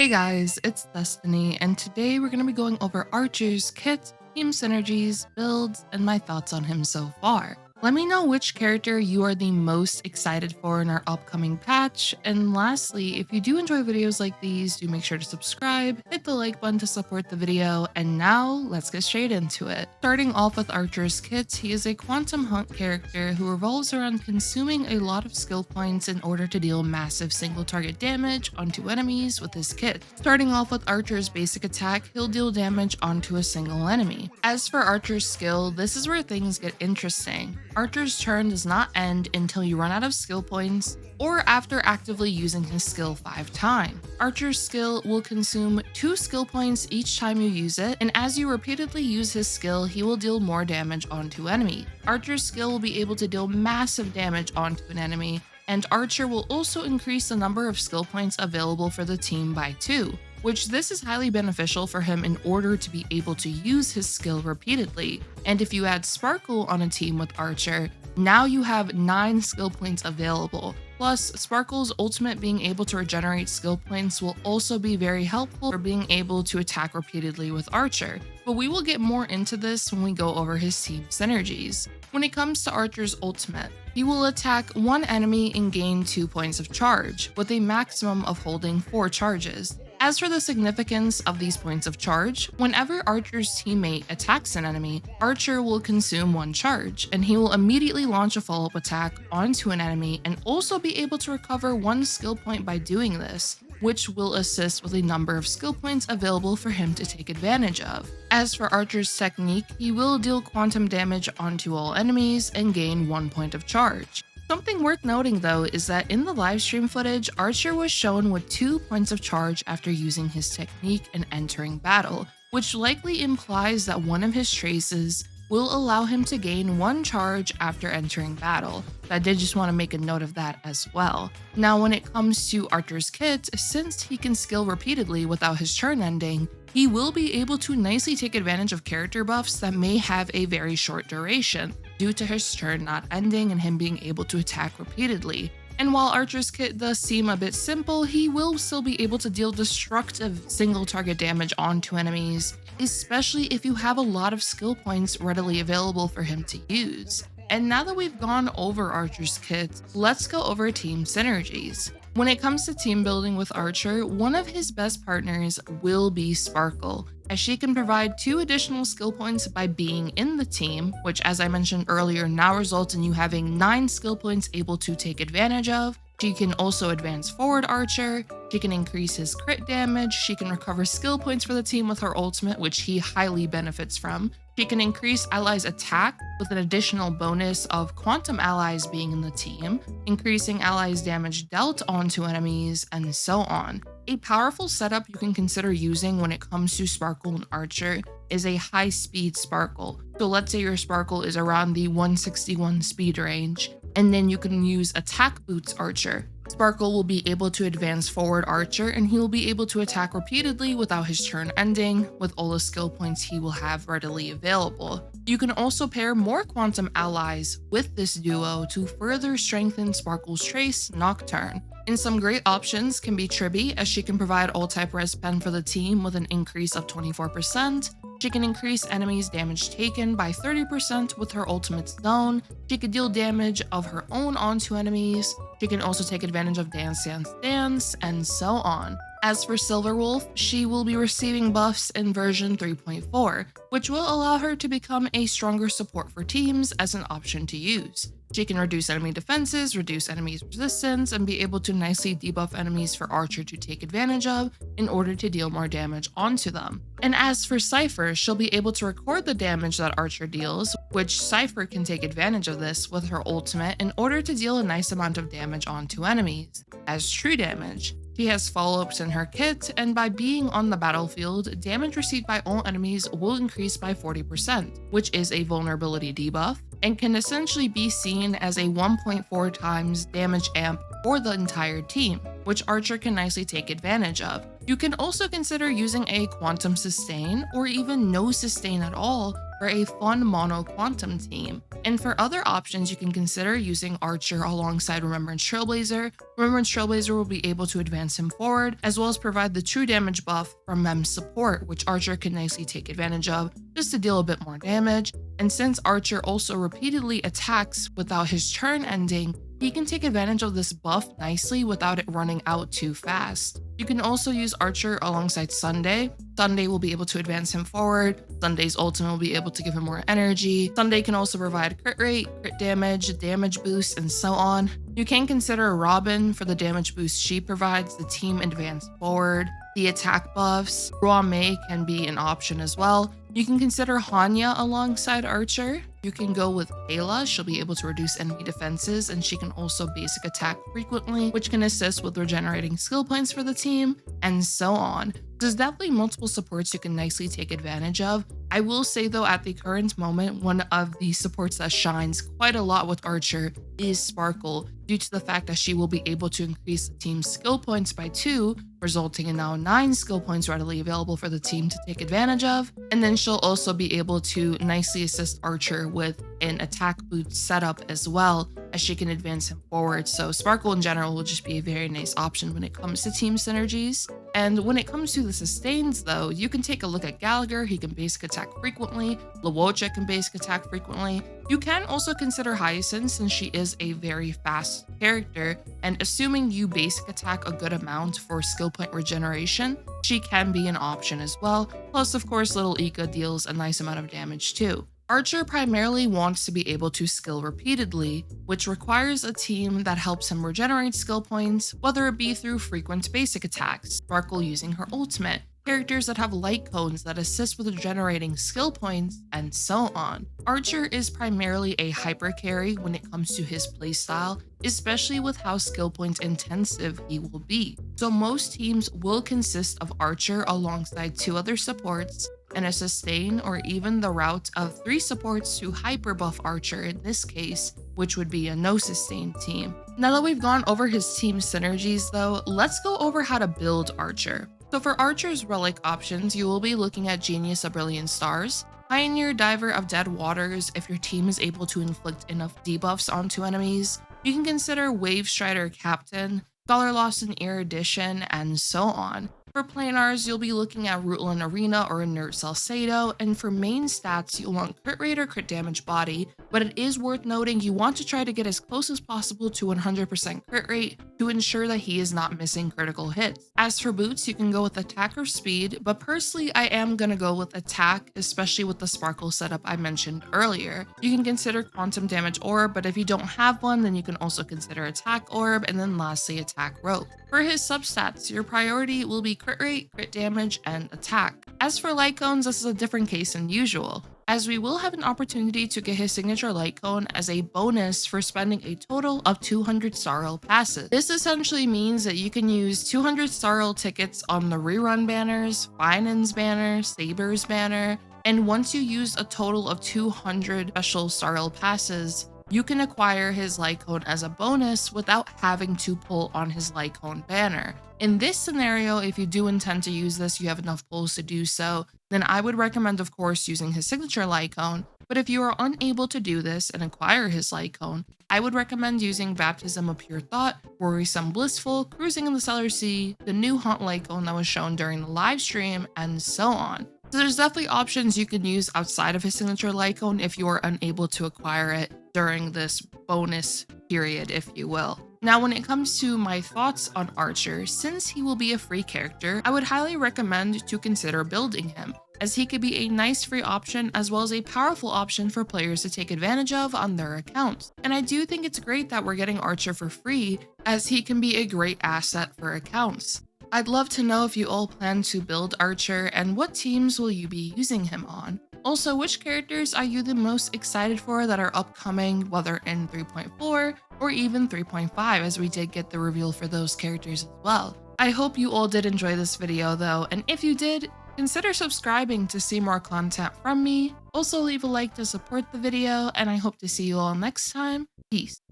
Hey guys, it's Destiny, and today we're going to be going over Archer's kit, team synergies, builds, and my thoughts on him so far. Let me know which character you are the most excited for in our upcoming patch, and lastly, if you do enjoy videos like these, do make sure to subscribe, hit the like button to support the video, and now let's get straight into it. Starting off with Archer's kit, he is a quantum hunt character who revolves around consuming a lot of skill points in order to deal massive single target damage onto enemies with his kit. Starting off with Archer's basic attack, he'll deal damage onto a single enemy. As for Archer's skill, this is where things get interesting. Archer's turn does not end until you run out of skill points or after actively using his skill 5 times. Archer's skill will consume 2 skill points each time you use it, and as you repeatedly use his skill, he will deal more damage onto enemy. Archer's skill will be able to deal massive damage onto an enemy, and Archer will also increase the number of skill points available for the team by 2. Which this is highly beneficial for him in order to be able to use his skill repeatedly. And if you add Sparkle on a team with Archer, now you have 9 skill points available. Plus, Sparkle's ultimate being able to regenerate skill points will also be very helpful for being able to attack repeatedly with Archer. But we will get more into this when we go over his team synergies. When it comes to Archer's ultimate, he will attack one enemy and gain 2 points of charge, with a maximum of holding 4 charges. As for the significance of these points of charge, whenever Archer's teammate attacks an enemy, Archer will consume 1 charge, and he will immediately launch a follow-up attack onto an enemy and also be able to recover 1 skill point by doing this, which will assist with a number of skill points available for him to take advantage of. As for Archer's technique, he will deal quantum damage onto all enemies and gain 1 point of charge. Something worth noting though is that in the livestream footage, Archer was shown with 2 points of charge after using his technique and entering battle, which likely implies that one of his traces will allow him to gain 1 charge after entering battle. I did just want to make a note of that as well. Now when it comes to Archer's kit, since he can skill repeatedly without his turn ending, he will be able to nicely take advantage of character buffs that may have a very short duration, due to his turn not ending and him being able to attack repeatedly. And while Archer's kit does seem a bit simple, he will still be able to deal destructive single target damage onto enemies, especially if you have a lot of skill points readily available for him to use. And now that we've gone over Archer's kit, let's go over team synergies. When it comes to team building with Archer, one of his best partners will be Sparkle, as she can provide 2 additional skill points by being in the team, which as I mentioned earlier now results in you having 9 skill points able to take advantage of. She can also advance forward Archer, she can increase his crit damage, she can recover skill points for the team with her ultimate, which he highly benefits from. She can increase allies' attack with an additional bonus of quantum allies being in the team, increasing allies' damage dealt onto enemies, and so on. A powerful setup you can consider using when it comes to Sparkle and Archer is a high-speed Sparkle. So let's say your Sparkle is around the 161 speed range, and then you can use Attack Boots Archer. Sparkle will be able to advance forward Archer, and he will be able to attack repeatedly without his turn ending, with all the skill points he will have readily available. You can also pair more quantum allies with this duo to further strengthen Sparkle's trace, Nocturne. And some great options can be Tribbie, as she can provide all-type res pen for the team with an increase of 24%. She can increase enemies' damage taken by 30% with her ultimate zone. She can deal damage of her own onto enemies. She can also take advantage of Dance Dance Dance, and so on. As for Silverwolf, she will be receiving buffs in version 3.4, which will allow her to become a stronger support for teams as an option to use. She can reduce enemy defenses, reduce enemies' resistance, and be able to nicely debuff enemies for Archer to take advantage of in order to deal more damage onto them. And as for Cipher, she'll be able to record the damage that Archer deals, which Cipher can take advantage of this with her ultimate in order to deal a nice amount of damage onto enemies. As true damage, she has follow-ups in her kit, and by being on the battlefield, damage received by all enemies will increase by 40%, which is a vulnerability debuff, and can essentially be seen as a 1.4 times damage amp for the entire team, which Archer can nicely take advantage of. You can also consider using a quantum sustain or even no sustain at all for a fun mono quantum team. And for other options, you can consider using Archer alongside Remembrance Trailblazer. Remembrance Trailblazer will be able to advance him forward, as well as provide the true damage buff from Mem's support, which Archer can nicely take advantage of just to deal a bit more damage. And since Archer also repeatedly attacks without his turn ending, he can take advantage of this buff nicely without it running out too fast. You can also use Archer alongside Sunday. Sunday will be able to advance him forward. Sunday's ultimate will be able to give him more energy. Sunday can also provide crit rate, crit damage boost, and so on. You can consider Robin for the damage boost she provides, the team advance forward, the attack buffs. Raw Mei can be an option as well. You can consider Hanya alongside Archer. You can go with Kayla. She'll be able to reduce enemy defenses, and she can also basic attack frequently, which can assist with regenerating skill points for the team, and so on. There's definitely multiple supports you can nicely take advantage of. I will say though, at the current moment, one of the supports that shines quite a lot with Archer is Sparkle, due to the fact that she will be able to increase the team's skill points by 2, resulting in now 9 skill points readily available for the team to take advantage of. And then she'll also be able to nicely assist Archer with an attack boost setup as well, as she can advance him forward. So Sparkle in general will just be a very nice option when it comes to team synergies. And when it comes to the sustains though, you can take a look at Gallagher. He can basic attack frequently. Luocha can basic attack frequently. You can also consider Hyacinth, since she is a very fast character, and assuming you basic attack a good amount for skill point regeneration, she can be an option as well. Plus, of course, Little Ika deals a nice amount of damage too. Archer primarily wants to be able to skill repeatedly, which requires a team that helps him regenerate skill points, whether it be through frequent basic attacks, Sparkle using her ultimate, characters that have light cones that assist with generating skill points, and so on. Archer is primarily a hyper carry when it comes to his playstyle, especially with how skill point intensive he will be. So most teams will consist of Archer alongside 2 other supports, and a sustain, or even the route of 3 supports to hyper buff Archer in this case, which would be a no sustain team. Now that we've gone over his team synergies though, let's go over how to build Archer. So for Archer's relic options, you will be looking at Genius of Brilliant Stars, Pioneer Diver of Dead Waters if your team is able to inflict enough debuffs onto enemies. You can consider Wave Strider Captain, Scholar Lost in Erudition, and so on. For planars, you'll be looking at Rutland Arena or Inert Salcedo, and for main stats, you'll want crit rate or crit damage body, but it is worth noting you want to try to get as close as possible to 100% crit rate to ensure that he is not missing critical hits. As for boots, you can go with attack or speed, but personally I am gonna go with attack, especially with the Sparkle setup I mentioned earlier. You can consider Quantum Damage Orb, but if you don't have one, then you can also consider Attack Orb, and then lastly Attack Rope. For his substats, your priority will be crit rate, crit damage, and attack. As for light cones, this is a different case than usual, as we will have an opportunity to get his signature light cone as a bonus for spending a total of 200 Star Rail passes. This essentially means that you can use 200 Star Rail tickets on the rerun banners, Phainon's banner, Saber's banner, and once you use a total of 200 special Star Rail passes, you can acquire his light cone as a bonus without having to pull on his light cone banner. In this scenario, if you do intend to use this, you have enough pulls to do so, then I would recommend, of course, using his signature light cone. But if you are unable to do this and acquire his light cone, I would recommend using Baptism of Pure Thought, Worrisome Blissful, Cruising in the Stellar Sea, the new Haunt light cone that was shown during the live stream, and so on. So there's definitely options you can use outside of his signature light cone if you are unable to acquire it during this bonus period, if you will. Now, when it comes to my thoughts on Archer, since he will be a free character, I would highly recommend to consider building him, as he could be a nice free option as well as a powerful option for players to take advantage of on their accounts. And I do think it's great that we're getting Archer for free, as he can be a great asset for accounts. I'd love to know if you all plan to build Archer and what teams will you be using him on. Also, which characters are you the most excited for that are upcoming, whether in 3.4 or even 3.5, as we did get the reveal for those characters as well. I hope you all did enjoy this video though, and if you did, consider subscribing to see more content from me. Also leave a like to support the video, and I hope to see you all next time. Peace.